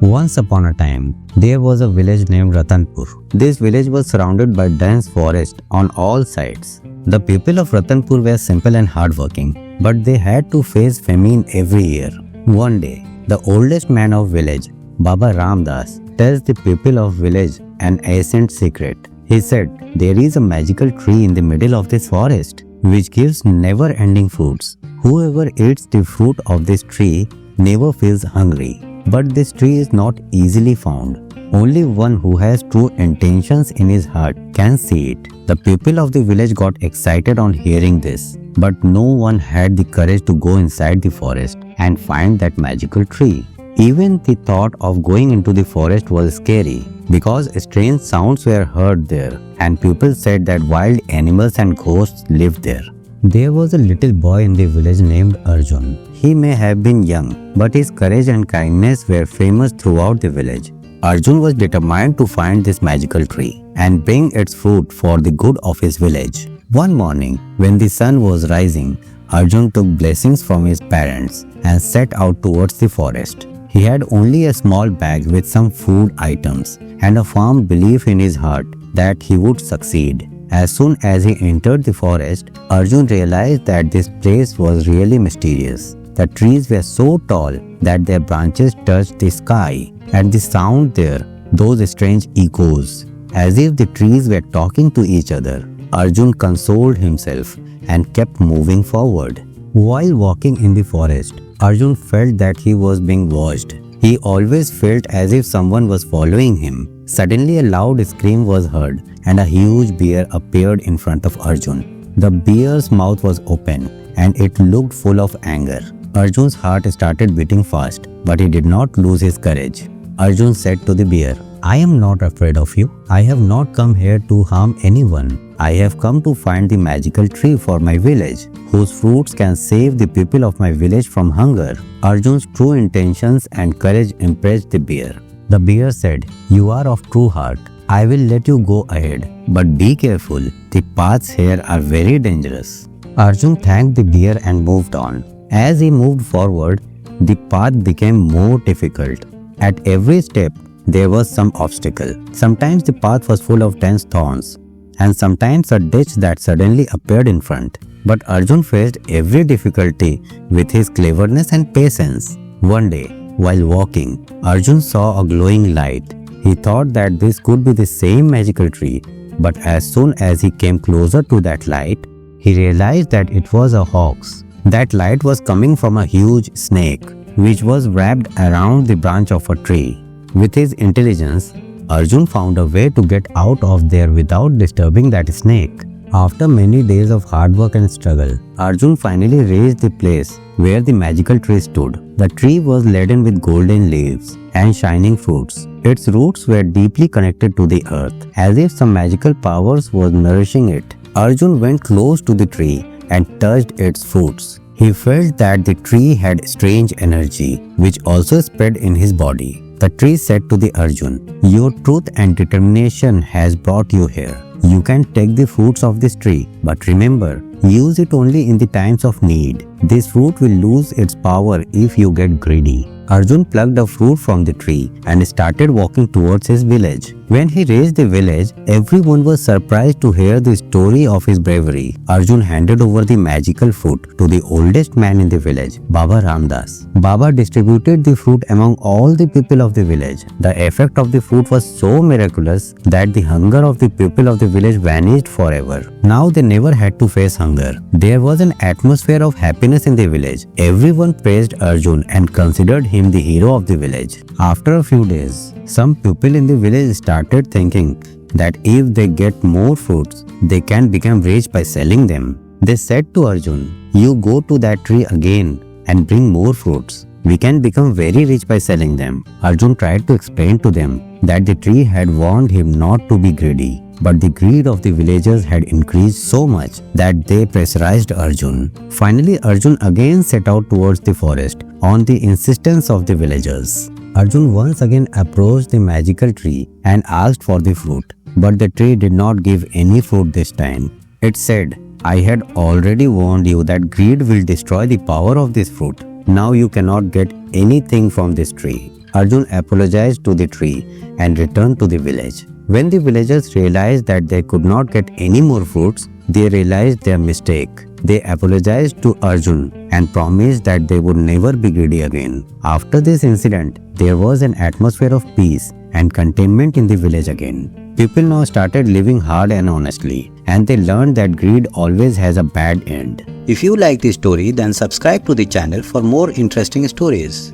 Once upon a time, there was a village named Ratanpur. This village was surrounded by dense forest on all sides. The people of Ratanpur were simple and hardworking, but they had to face famine every year. One day, the oldest man of village, Baba Ramdas, tells the people of village an ancient secret. He said, there is a magical tree in the middle of this forest, which gives never-ending fruits. Whoever eats the fruit of this tree never feels hungry. But this tree is not easily found. Only one who has true intentions in his heart can see it. The people of the village got excited on hearing this, but no one had the courage to go inside the forest and find that magical tree. Even the thought of going into the forest was scary because strange sounds were heard there, and people said that wild animals and ghosts lived there. There was a little boy in the village named Arjun. He may have been young, but his courage and kindness were famous throughout the village. Arjun was determined to find this magical tree and bring its fruit for the good of his village. One morning, when the sun was rising, Arjun took blessings from his parents and set out towards the forest. He had only a small bag with some food items and a firm belief in his heart that he would succeed. As soon as he entered the forest, Arjun realized that this place was really mysterious. The trees were so tall that their branches touched the sky, and the sound there, those strange echoes, as if the trees were talking to each other. Arjun consoled himself and kept moving forward. While walking in the forest, Arjun felt that he was being watched. He always felt as if someone was following him. Suddenly a loud scream was heard and a huge bear appeared in front of Arjun. The bear's mouth was open and it looked full of anger. Arjun's heart started beating fast, but he did not lose his courage. Arjun said to the bear, I am not afraid of you. I have not come here to harm anyone. I have come to find the magical tree for my village, whose fruits can save the people of my village from hunger. Arjun's true intentions and courage impressed the bear. The bear said, You are of true heart. I will let you go ahead, but be careful. The paths here are very dangerous. Arjun thanked the bear and moved on. As he moved forward, the path became more difficult. At every step, there was some obstacle. Sometimes the path was full of dense thorns, and sometimes a ditch that suddenly appeared in front. But Arjun faced every difficulty with his cleverness and patience. One day, while walking, Arjun saw a glowing light. He thought that this could be the same magical tree, but as soon as he came closer to that light, he realized that it was a hoax. That light was coming from a huge snake, which was wrapped around the branch of a tree. With his intelligence, Arjun found a way to get out of there without disturbing that snake. After many days of hard work and struggle, Arjun finally reached the place where the magical tree stood. The tree was laden with golden leaves and shining fruits. Its roots were deeply connected to the earth, as if some magical powers was nourishing it. Arjun went close to the tree and touched its fruits. He felt that the tree had strange energy, which also spread in his body. The tree said to the Arjun, Your truth and determination has brought you here. You can take the fruits of this tree, but remember, use it only in the times of need. This fruit will lose its power if you get greedy. Arjun plucked a fruit from the tree and started walking towards his village. When he reached the village, everyone was surprised to hear the story of his bravery. Arjun handed over the magical fruit to the oldest man in the village, Baba Ramdas. Baba distributed the fruit among all the people of the village. The effect of the fruit was so miraculous that the hunger of the people of the village vanished forever. Now they never had to face hunger. There was an atmosphere of happiness in the village. Everyone praised Arjun and considered him the hero of the village. After a few days, some people in the village started thinking that if they get more fruits, they can become rich by selling them. They said to Arjun, You go to that tree again and bring more fruits. We can become very rich by selling them. Arjun tried to explain to them that the tree had warned him not to be greedy. But the greed of the villagers had increased so much that they pressurized Arjun. Finally, Arjun again set out towards the forest on the insistence of the villagers. Arjun once again approached the magical tree and asked for the fruit. But the tree did not give any fruit this time. It said, I had already warned you that greed will destroy the power of this fruit. Now you cannot get anything from this tree. Arjun apologized to the tree and returned to the village. When the villagers realized that they could not get any more fruits, they realized their mistake. They apologized to Arjun and promised that they would never be greedy again. After this incident, there was an atmosphere of peace and contentment in the village again. People now started living hard and honestly, and they learned that greed always has a bad end. If you like this story, then subscribe to the channel for more interesting stories.